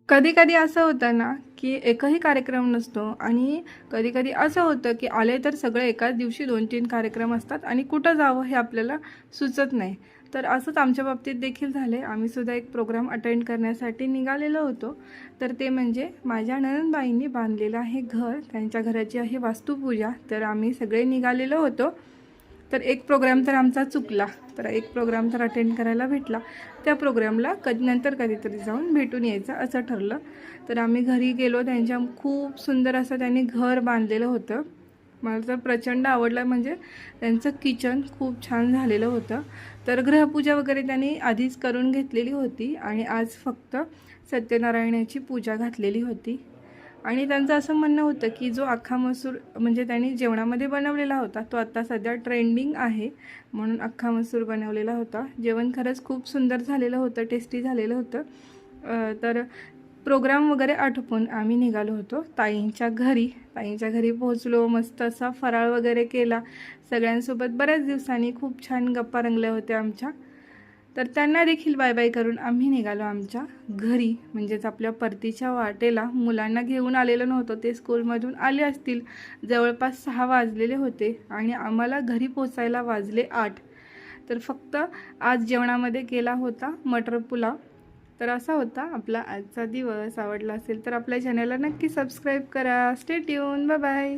कधी कधी असं होतं ना की एकही कार्यक्रम नसतो आणि कधी कधी असं होतं की आले तर सगळे एकाच दिवशी 2-3 कार्यक्रम असतात आणि कुठं जावं हे आपल्याला सुचत नाही. तर असंच आमच्या बाबतीत देखील झाले. आम्ही सुद्धा एक प्रोग्राम अटेंड करण्यासाठी निघालेलो होतो. तर ते म्हणजे माझ्या नणंदबाईंनी बांधलेलं आहे घर, त्यांच्या घराची आहे वास्तुपूजा. तर आम्ही सगळे निघालेलो होतो. तर एक प्रोग्राम तर आमचा चुकला, तर एक प्रोग्राम तर अटेंड करायला भेटला. त्या प्रोग्रामला नंतर कधीतरी जाऊन भेटून यायचं असं ठरलं. तर आम्ही घरी गेलो. त्यांच्या खूप सुंदर असं त्यांनी घर बांधलेलं होतं. मला तर प्रचंड आवडलं. म्हणजे त्यांचं किचन खूप छान झालेलं होतं. तर ग्रहपूजा वगैरे त्यांनी आधीच करून घेतलेली होती आणि आज फक्त सत्यनारायणाची पूजा घातलेली होती. आणि त्यांचं असं म्हणणं होतं की जो अख्खा मसूर म्हणजे त्यांनी जेवणामध्ये बनवलेला होता तो आत्ता सध्या ट्रेंडिंग आहे, म्हणून अख्खा मसूर बनवलेला होता. जेवण खरंच खूप सुंदर झालेलं होतं, टेस्टी झालेलं होतं. तर प्रोग्राम वगैरे आटोपून आम्ही निघालो होतो ताईंच्या घरी. ताईंच्या घरी पोहोचलो. मस्त असा फराळ वगैरे केला सगळ्यांसोबत. बऱ्याच दिवसांनी खूप छान गप्पा रंगल्या होत्या आमच्या. तर त्यांना देखील बाय बाय करून आम्ही निघालो आमच्या घरी. म्हणजेच आपल्या परतीच्या वाटेला. मुलांना घेऊन आलेलो नव्हतो, ते स्कूलमधून आले असतील. जवळपास 6 वाजलेले होते आणि आम्हाला घरी पोचायला वाजले 8. तर फक्त आज जेवणामध्ये केला होता मटर पुलाव. तर असा होता आपला आजचा दिवस. आवडला असेल तर आपल्या चॅनलला नक्की सबस्क्राईब करा. Stay tune. Bye bye.